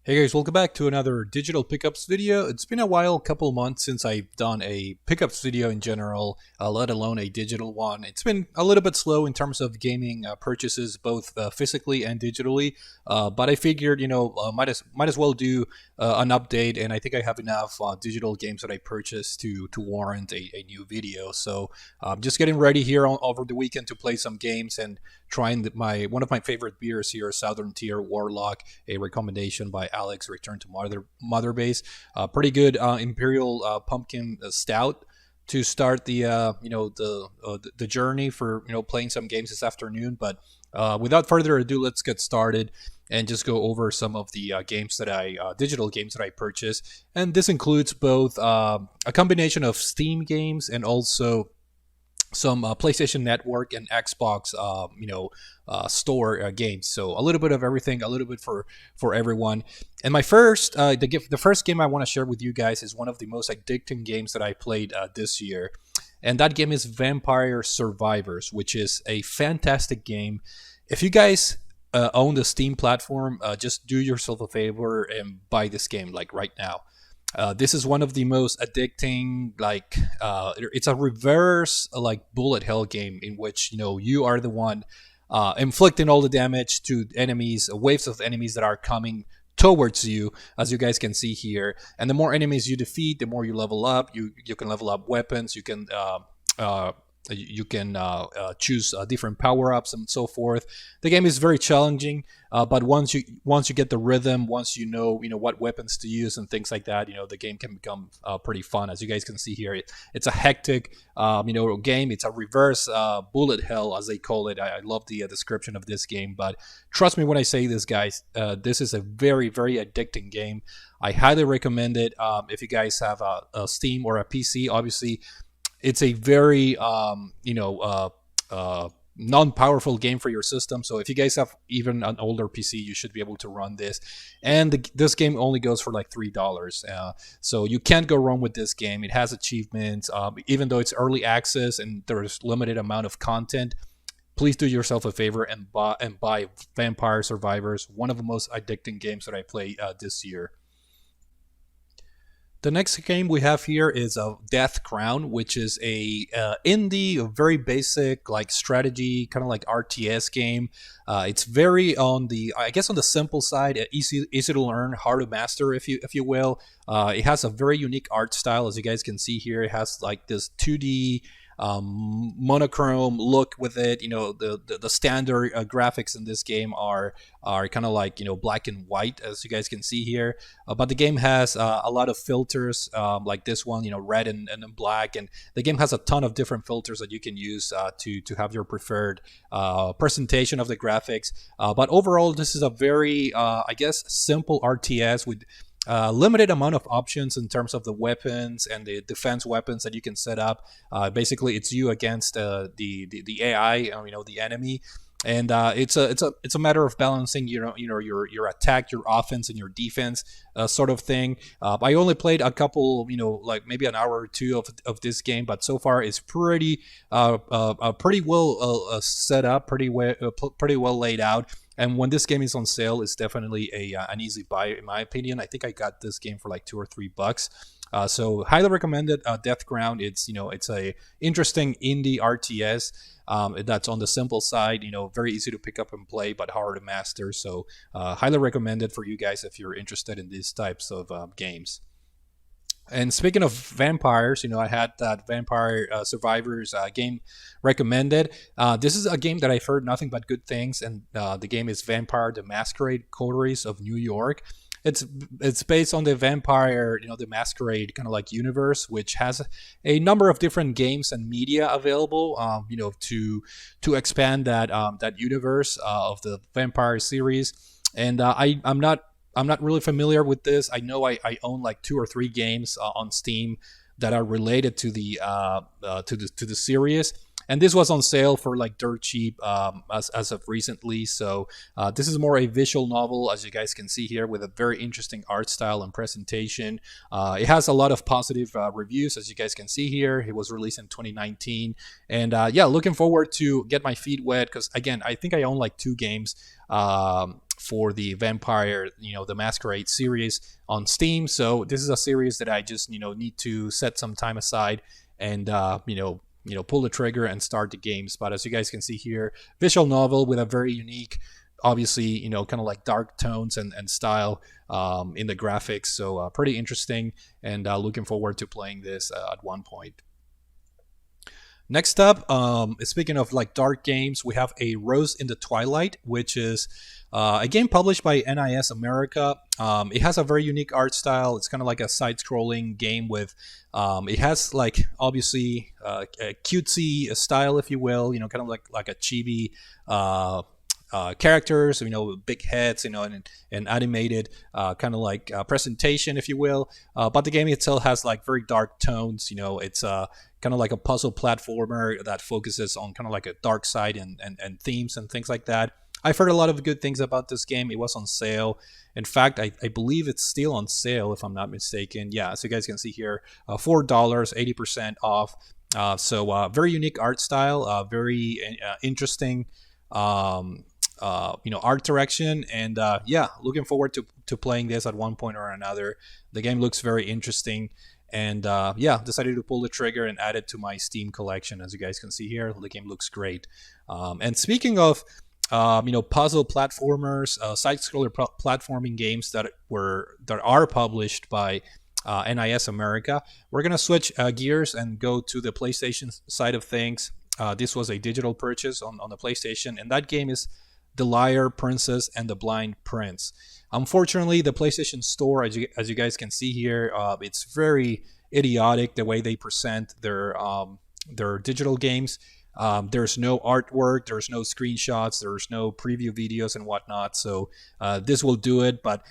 Hey guys, welcome back to another digital pickups video. It's been a while, a couple months since I've done a pickups video in general, let alone a digital one. It's been a little bit slow in terms of gaming purchases, both physically and digitally. But I figured, might as well do an update, and I think I have enough digital games that I purchased to warrant a new video. So I'm just getting ready here over the weekend to play some games and trying one of my favorite beers here, Southern Tier Warlock, a recommendation by Alex, Return to Mother Base. Pretty good Imperial Pumpkin Stout to start the journey for playing some games this afternoon. But without further ado, let's get started and just go over some of the digital games that I purchased. And this includes both a combination of Steam games and also some PlayStation Network and Xbox, store games. So a little bit of everything, a little bit for everyone. And my the first game I want to share with you guys is one of the most addicting games that I played this year, and that game is Vampire Survivors, which is a fantastic game. If you guys own the Steam platform, just do yourself a favor and buy this game like right now. This is one of the most addicting, it's a reverse bullet hell game in which you are the one inflicting all the damage to enemies, waves of enemies that are coming towards you, as you guys can see here. And the more enemies you defeat, the more you level up. You can level up weapons. You can choose different power-ups and so forth. The game is very challenging, but once you get the rhythm, once you know what weapons to use and things like that, the game can become pretty fun. As you guys can see here, it's a hectic game. It's a reverse bullet hell, as they call it. I love the description of this game, but trust me when I say this, guys, this is a very, very addicting game. I highly recommend it. If you guys have a Steam or a PC, obviously it's a very non-powerful game for your system. So if you guys have even an older PC, you should be able to run this. And this game only goes for like $3. So you can't go wrong with this game. It has achievements. Even though it's early access and there's limited amount of content, please do yourself a favor and buy Vampire Survivors, one of the most addicting games that I played this year. The next game we have here is Death Crown, which is a very basic strategy, kind of like RTS game. It's very on the simple side, easy to learn, hard to master, if you will. It has a very unique art style, as you guys can see here. It has this 2D monochrome look with it. The standard graphics in this game are kind of black and white, as you guys can see here, but the game has a lot of filters, like this one, red and black, and the game has a ton of different filters that you can use to have your preferred presentation of the graphics. But overall, this is a very simple RTS with limited amount of options in terms of the weapons and the defense weapons that you can set up. Basically, it's you against the AI, the enemy, and it's a matter of balancing, your attack, your offense, and your defense, sort of thing. I only played a couple, maybe an hour or two of this game, but so far it's pretty well set up, pretty well laid out. And when this game is on sale, it's definitely an easy buy, in my opinion. I think I got this game for like $2 or $3. So highly recommended. Death Crown. It's a interesting indie RTS that's on the simple side. Very easy to pick up and play, but hard to master. So highly recommended for you guys if you're interested in these types of games. And speaking of vampires, I had that Vampire Survivors game recommended. This is a game that I've heard nothing but good things, and the game is Vampire: The Masquerade Coteries of New York. It's based on the Vampire, the Masquerade kind of universe, which has a number of different games and media available, to expand that universe of the Vampire series. And I'm not really familiar with this. I know I own like 2 or 3 games on Steam that are related to the series, and this was on sale for like dirt cheap as of recently. So this is more a visual novel, as you guys can see here, with a very interesting art style and presentation. It has a lot of positive reviews, as you guys can see here. It was released in 2019, and looking forward to get my feet wet, because again, I think I own like 2 games for the Vampire, the Masquerade series on Steam. So this is a series that I just need to set some time aside and pull the trigger and start the games. But as you guys can see here, visual novel with a very unique, obviously kind of like dark tones and style in the graphics. So pretty interesting, and looking forward to playing this at one point. Next up, speaking of like dark games, we have A Rose in the Twilight, which is a game published by NIS America. It has a very unique art style. It's kind of like a side-scrolling game with, it has like obviously a cutesy style, if you will, kind of like a chibi characters, with big heads, and animated kind of like presentation, if you will. But the game itself has like very dark tones. It's kind of like a puzzle platformer that focuses on kind of like a dark side and themes and things like that. I've heard a lot of good things about this game. It was on sale. In fact, I believe it's still on sale, if I'm not mistaken. Yeah, so you guys can see here, $4, 80% off. So very unique art style, very interesting art direction, and yeah, looking forward to playing this at one point or another. The game looks very interesting, and yeah, decided to pull the trigger and add it to my Steam collection. As you guys can see here, the game looks great. And speaking of puzzle platformers, side-scroller platforming games that are published by NIS America, we're gonna switch gears and go to the PlayStation side of things. This was a digital purchase on the PlayStation, and that game is The Liar Princess and the Blind Prince. Unfortunately, the PlayStation Store, as you guys can see here, it's very idiotic the way they present their digital games. There's no artwork, there's no screenshots, there's no preview videos and whatnot. So this will do it. But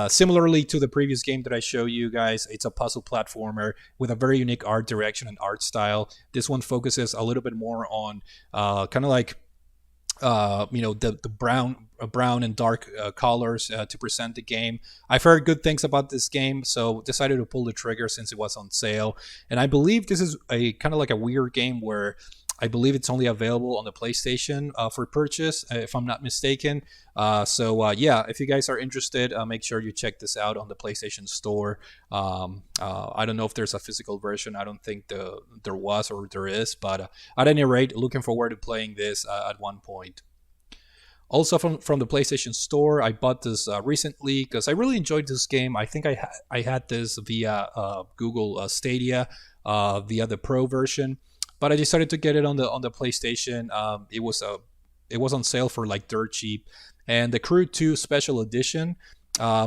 similarly to the previous game that I show you guys, it's a puzzle platformer with a very unique art direction and art style. This one focuses a little bit more on kind of like the brown and dark colors to present the game. I've heard good things about this game, so decided to pull the trigger since it was on sale. And I believe this is a kind of like a weird game where I believe it's only available on the PlayStation for purchase, if I'm not mistaken. So yeah, if you guys are interested, make sure you check this out on the PlayStation Store. I don't know if there's a physical version. I don't think there was or there is, but at any rate, looking forward to playing this at one point. Also from the PlayStation Store, I bought this recently because I really enjoyed this game. I think I had this via Google Stadia, via the Pro version. But I decided to get it on the PlayStation. It was on sale for like dirt cheap, and the Crew 2 Special Edition.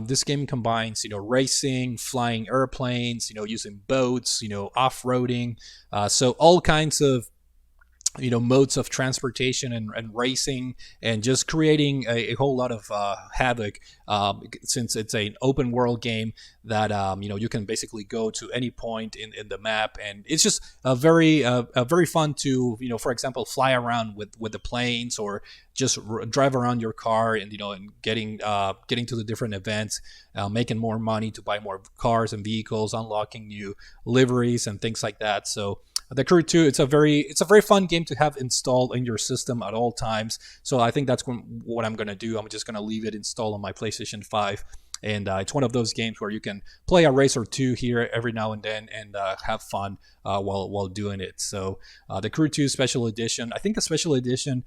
This game combines racing, flying airplanes, using boats, off-roading, so all kinds of modes of transportation and racing, and just creating a whole lot of havoc, since it's an open world game that you can basically go to any point in the map, and it's just very fun to for example fly around with the planes, or just drive around your car and and getting to the different events, making more money to buy more cars and vehicles, unlocking new liveries and things like that. So the Crew 2, it's a very fun game to have installed in your system at all times. So I think that's what I'm going to do. I'm just going to leave it installed on my PlayStation 5. And it's one of those games where you can play a race or two here every now and then and have fun while doing it. So the Crew 2 Special Edition, I think the Special Edition,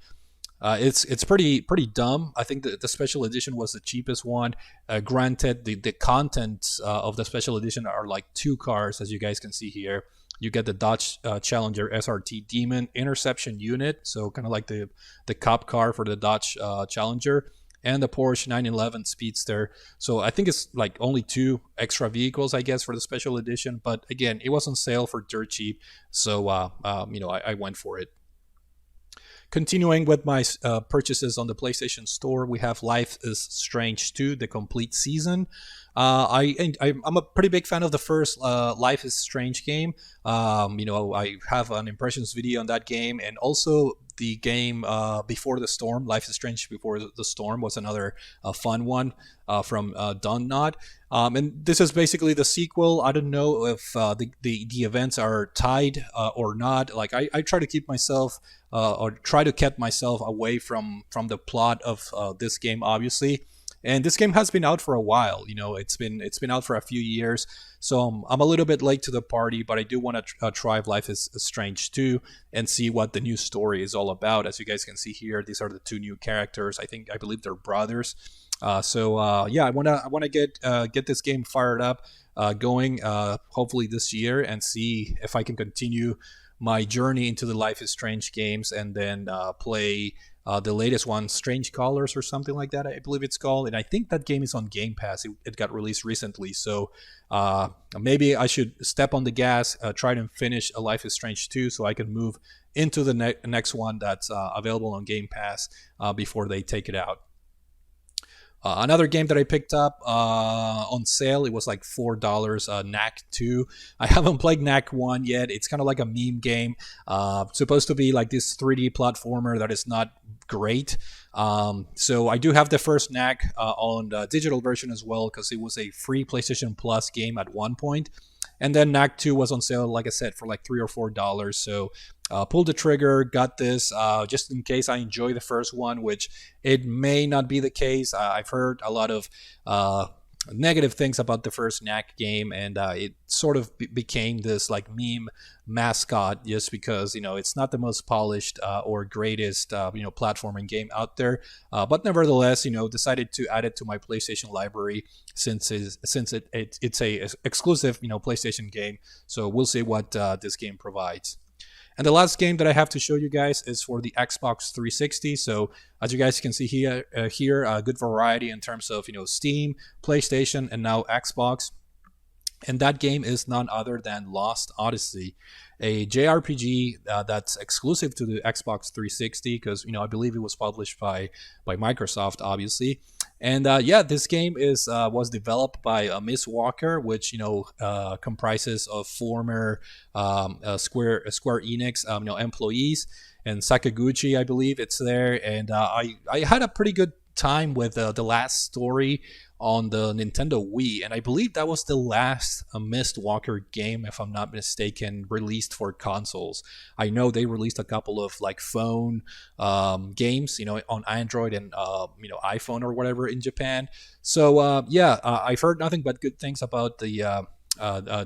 it's pretty dumb. I think the Special Edition was the cheapest one. Granted, the contents of the Special Edition are like 2 cars, as you guys can see here. You get the Dodge Challenger SRT Demon Interception Unit, so kind of like the cop car for the Dodge Challenger, and the Porsche 911 Speedster. So I think it's like only 2 extra vehicles, I guess, for the Special Edition. But again, it was on sale for dirt cheap, so I went for it. Continuing with my purchases on the PlayStation Store, we have Life is Strange 2, the complete season. I'm a pretty big fan of the first Life is Strange game. I have an impressions video on that game, and also the game Before the Storm. Life is Strange Before the Storm was another fun one from Don Knot. And this is basically the sequel. I don't know if the events are tied or not. Like I try to keep myself or try to keep myself away from the plot of this game, obviously. And this game has been out for a while. You know, it's been out for a few years. So I'm a little bit late to the party, but I do want to try Life is Strange 2 and see what the new story is all about. As you guys can see here, these are the two new characters. I believe they're brothers. Yeah, I wanna get this game fired up, going hopefully this year, and see if I can continue my journey into the Life is Strange games, and then play the latest one, Strange Colors or something like that, I believe it's called. And I think that game is on Game Pass. It got released recently, so maybe I should step on the gas, try to finish a Life is Strange 2 so I can move into the next one that's available on Game Pass before they take it out. Another game that I picked up on sale, it was like $4, Knack 2. I haven't played Knack 1 yet. It's kind of like a meme game. Supposed to be like this 3D platformer that is not great. So I do have the first Knack on the digital version as well, because it was a free PlayStation Plus game at one point. And then Knack 2 was on sale, like I said, for like $3 or $4. So pulled the trigger, got this just in case I enjoy the first one, which it may not be the case. I've heard a lot of negative things about the first Knack game, and it sort of became this like meme mascot just because, you know, it's not the most polished or greatest platforming game out there, but nevertheless, you know, decided to add it to my PlayStation library since it's a exclusive PlayStation game. So we'll see what this game provides. And the last game that I have to show you guys is for the Xbox 360. So as you guys can see here, a good variety in terms of Steam, PlayStation, and now Xbox. And that game is none other than Lost Odyssey, a JRPG that's exclusive to the Xbox 360 because I believe it was published by Microsoft, obviously. And yeah, this game was developed by Miss Walker, which comprises of former Square Enix employees, and Sakaguchi, I believe it's there. And I had a pretty good time with the last story on the Nintendo Wii, and I believe that was the last Miss Walker game, if I'm not mistaken, released for consoles. I know they released a couple of like phone games, on Android and iPhone or whatever in Japan. So yeah, I've heard nothing but good things about the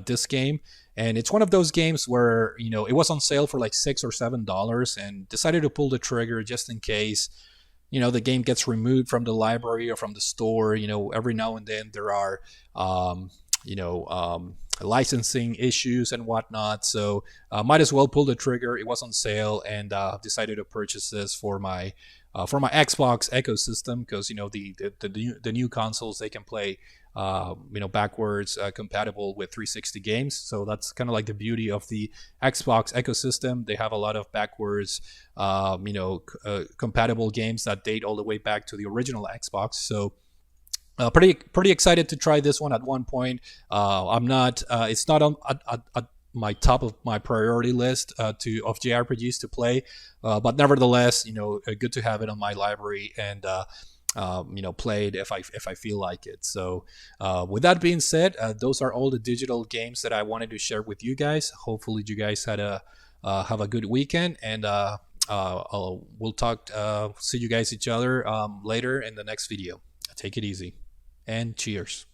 this game. And it's one of those games where it was on sale for like $6 or $7, and decided to pull the trigger just in case the game gets removed from the library or from the store. Every now and then there are licensing issues and whatnot, so might as well pull the trigger. It was on sale, and decided to purchase this for my Xbox ecosystem, because the new consoles, they can play backwards compatible with 360 games. So that's kind of like the beauty of the Xbox ecosystem. They have a lot of backwards compatible games that date all the way back to the original Xbox. So pretty excited to try this one at one point. I'm not it's not on at my top of my priority list of JRPGs to play, but nevertheless, good to have it on my library and played if I feel like it. So with that being said, those are all the digital games that I wanted to share with you guys. Hopefully you guys had have a good weekend, and we'll talk see you guys each other later in the next video. Take it easy, and cheers.